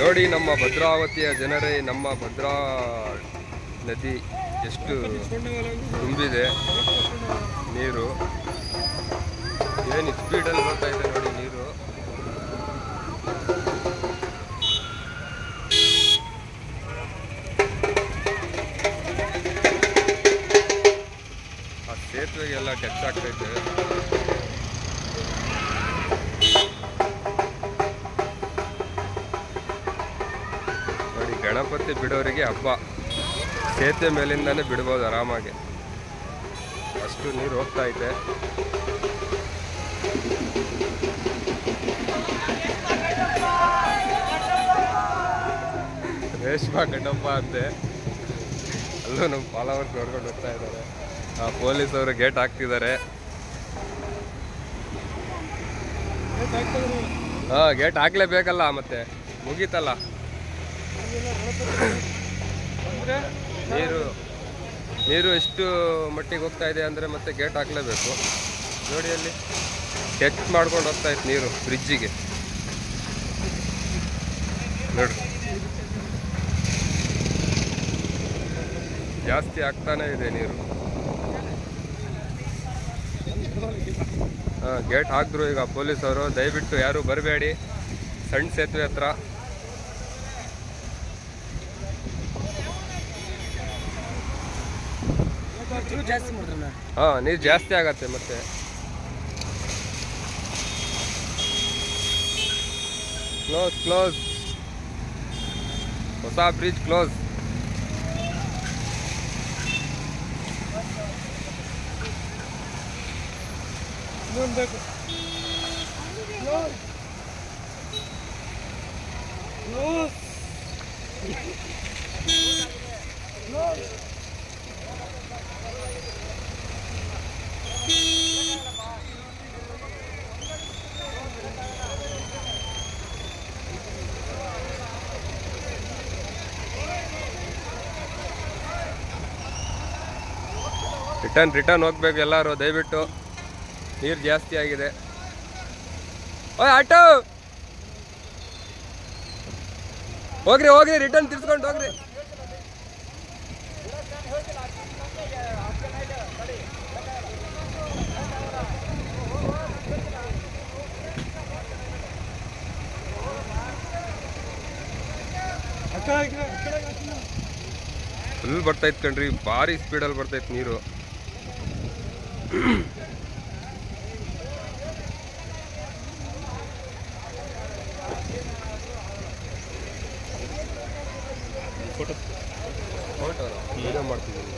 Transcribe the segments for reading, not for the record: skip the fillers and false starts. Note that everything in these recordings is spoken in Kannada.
ನೋಡಿ ನಮ್ಮ ಭದ್ರಾವತಿಯ ಜನರೇ, ನಮ್ಮ ಭದ್ರಾ ನದಿ ಎಷ್ಟು ತುಂಬಿದೆ ನೀರು. ಏನು ಸ್ಪೀಡಲ್ಲಿ ಬರ್ತಾ ಇದೆ ನೋಡಿ ನೀರು. ಆ ಸೇತುವೆಗೆಲ್ಲ ಟಚ್ ಆಗ್ತೈತೆ. ನೋಡಿ, ಗಣಪತಿ ಬಿಡೋರಿಗೆ ಹಬ್ಬ. ಸೇತುವೆ ಮೇಲಿಂದಾನೇ ಬಿಡ್ಬೋದು ಆರಾಮಾಗಿ, ಅಷ್ಟು ನೀರು ಹೋಗ್ತಾ ಐತೆ. ರೇಷ್ಮಾ ಗಣಪ ಅಂತೆ, ಅಲ್ಲೂ ನಮ್ಮ ಫಾಲೋವರ್ಸ್ ನೋಡ್ಕೊಂಡು ಹೋಗ್ತಾ ಇದ್ದಾರೆ. ಪೊಲೀಸ್ ಅವರು ಗೇಟ್ ಹಾಕ್ತಿದ್ದಾರೆ. ಗೇಟ್ ಹಾಕ್ಲೇಬೇಕಲ್ಲ, ಮತ್ತೆ ಮುಗೀತಲ್ಲ. ನೀರು ಎಷ್ಟು ಮಟ್ಟಿಗೆ ಹೋಗ್ತಾ ಇದೆ ಅಂದರೆ ಮತ್ತೆ ಗೇಟ್ ಹಾಕ್ಲೇಬೇಕು. ನೋಡಿ, ಅಲ್ಲಿ ಟಚ್ ಮಾಡ್ಕೊಂಡು ಹೋಗ್ತಾ ಇತ್ತು ನೀರು ಬ್ರಿಡ್ಜಿಗೆ. ನೋಡಿ, ಜಾಸ್ತಿ ಆಗ್ತಾನೆ ಇದೆ ನೀರು. ಗೇಟ್ ಹಾಕಿದ್ರು ಈಗ ಪೊಲೀಸವರು. ದಯವಿಟ್ಟು ಯಾರು ಬರಬೇಡಿ ಸಣ್ಣ ಸೇತುವೆ ಹತ್ರ. ನೀರು ಜಾಸ್ತಿ ಆಗತ್ತೆ ಮತ್ತೆ. ಕ್ಲೋಸ್ ಹೊಸ ಬ್ರಿಡ್ಜ್ ಕ್ಲೋಸ್. ರಿಟರ್ನ್ ಹೋಗ್ಬೇಕು ಎಲ್ಲರೂ ದಯವಿಟ್ಟು, ನೀರು ಜಾಸ್ತಿ ಆಗಿದೆ. ಆಟೋ ಹೋಗ್ರಿ, ರಿಟರ್ನ್ ತಿರ್ಸ್ಕೊಂಡು ಹೋಗ್ರಿ. ಫುಲ್ ಬರ್ತೈತ್ ಕಣ್ರಿ, ಭಾರಿ ಸ್ಪೀಡಲ್ಲಿ ಬರ್ತೈತ್ ನೀರು. ಫೋಟೋ ವಿಡಿಯೋ ಮಾಡ್ತಿದ್ದೀನಿ.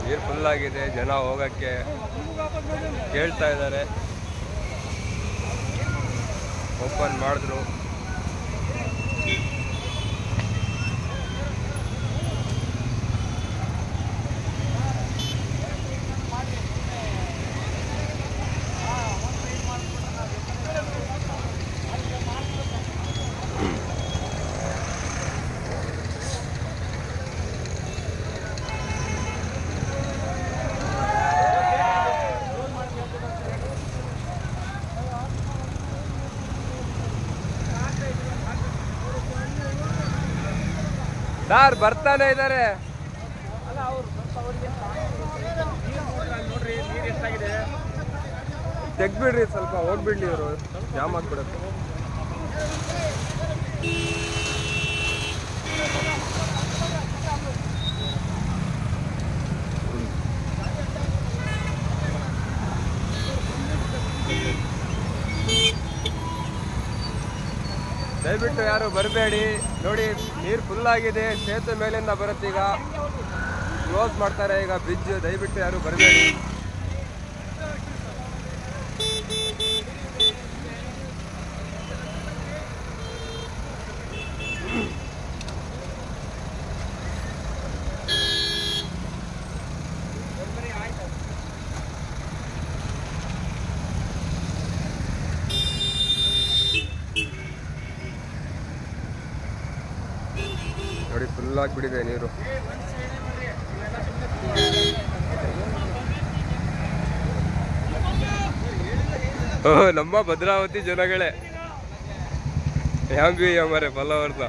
ನೀರು ಫುಲ್ ಆಗಿದೆ, ಜನ ಹೋಗಕ್ಕೆ ಕೇಳ್ತಾ ಇದ್ದಾರೆ. ಓಪನ್ ಮಾಡಿದ್ರು. ಸರ್ ಬರ್ತಾನೆ ಇದ್ದಾರೆ. ತೆಗ್ಬಿಡ್ರಿ, ಸ್ವಲ್ಪ ಹೋಗ್ಬಿಡ್ಲಿ, ಇವರು ಜಾಮ್ ಆಗ್ಬಿಡುತ್ತೆ. ದಯವಿಟ್ಟು ಯಾರು ಬರಬೇಡಿ. ನೋಡಿ ನೀರು ಫುಲ್ ಆಗಿದೆ, ಸೇತುವೆ ಮೇಲಿಂದ ಬರುತ್ತೆ. ಈಗ ಕ್ಲೋಸ್ ಮಾಡ್ತಾರೆ ಈಗ ಬ್ರಿಡ್ಜ್. ದಯವಿಟ್ಟು ಯಾರು ಬರಬೇಡಿ. ನೋಡಿ ಫುಲ್ ಆಗಿಬಿಟ್ಟಿದೆ ನೀರು. ಓಹ್ ನಮ್ಮ ಭದ್ರಾವತಿ ಜನಗಳೇ, यहाँ भी हमारे फॉलोअर्स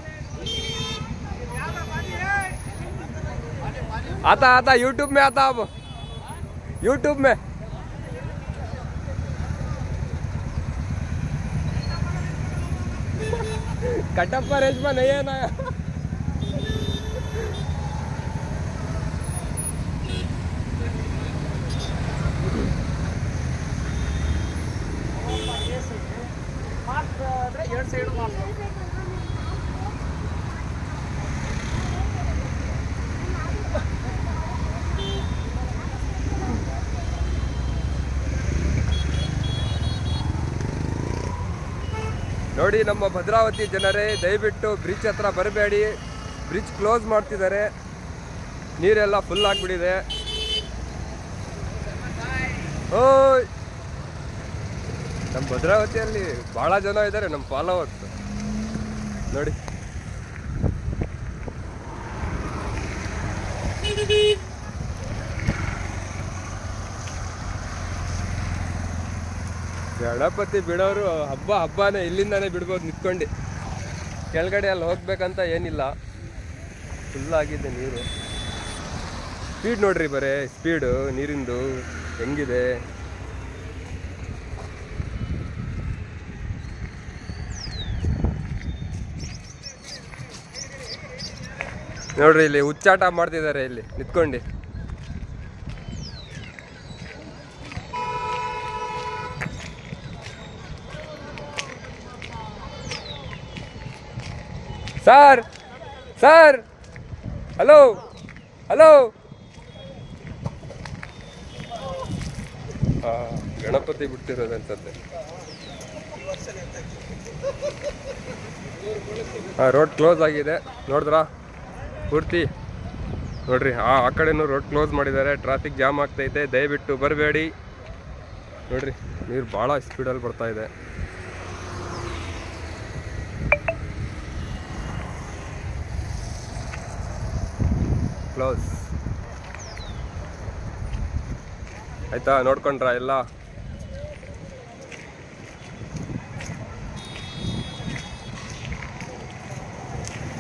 आता यूट्यूब में आता, अब यूट्यूब में कटप्पा रेशमा नहीं है ना. ನೋಡಿ ನಮ್ಮ ಭದ್ರಾವತಿ ಜನರೇ, ದಯವಿಟ್ಟು ಬ್ರಿಡ್ಜ್ ಹತ್ರ ಬರಬೇಡಿ. ಬ್ರಿಡ್ಜ್ ಕ್ಲೋಸ್ ಮಾಡ್ತಿದ್ದಾರೆ, ನೀರೆಲ್ಲ ಫುಲ್ ಆಗಿಬಿಟ್ಟಿದೆ. ಓಯ್ ನಮ್ಮ ಭದ್ರಾವತಿಯಲ್ಲಿ ಭಾಳ ಜನ ಇದ್ದಾರೆ ನಮ್ಮ ಫಾಲೋವರ್ಸ್ ನೋಡಿ. ಗಣಪತಿ ಬಿಡೋರು ಹಬ್ಬನೇ, ಇಲ್ಲಿಂದಾನೇ ಬಿಡ್ಬೋದು ನಿಂತ್ಕೊಂಡು. ಕೆಳಗಡೆ ಅಲ್ಲಿ ಹೋಗ್ಬೇಕಂತ ಏನಿಲ್ಲ, ಫುಲ್ ಆಗಿದೆ ನೀರು. ಸ್ಪೀಡ್ ನೋಡ್ರಿ, ಬರೇ ಸ್ಪೀಡು ನೀರಿಂದು ಹೆಂಗಿದೆ. ನೋಡ್ರಿ ಇಲ್ಲಿ ಹುಚ್ಚಾಟ ಮಾಡ್ತಿದ್ದಾರೆ ಇಲ್ಲಿ ನಿಂತ್ಕೊಂಡು. Sir sir, hello hello. Ganapati ಬಿಡ್ತಿರೋದು ಅನ್ಸತ್ತೆ. ರೋಡ್ ಕ್ಲೋಸ್ ಆಗಿದೆ ನೋಡಿದ್ರಾ ಪೂರ್ತಿ. ನೋಡ್ರಿ ಆ ಕಡೆನೂ ರೋಡ್ ಕ್ಲೋಸ್ ಮಾಡಿದ್ದಾರೆ, ಟ್ರಾಫಿಕ್ ಜಾಮ್ ಆಗ್ತೈತೆ. ದಯವಿಟ್ಟು ಬರಬೇಡಿ. ನೋಡ್ರಿ ನೀರು ಭಾಳ ಸ್ಪೀಡಲ್ಲಿ ಬರ್ತಾ ಇದೆ. ಕ್ಲೋಸ್ ಆಯ್ತಾ, ನೋಡ್ಕೊಂಡ್ರಾ ಎಲ್ಲ.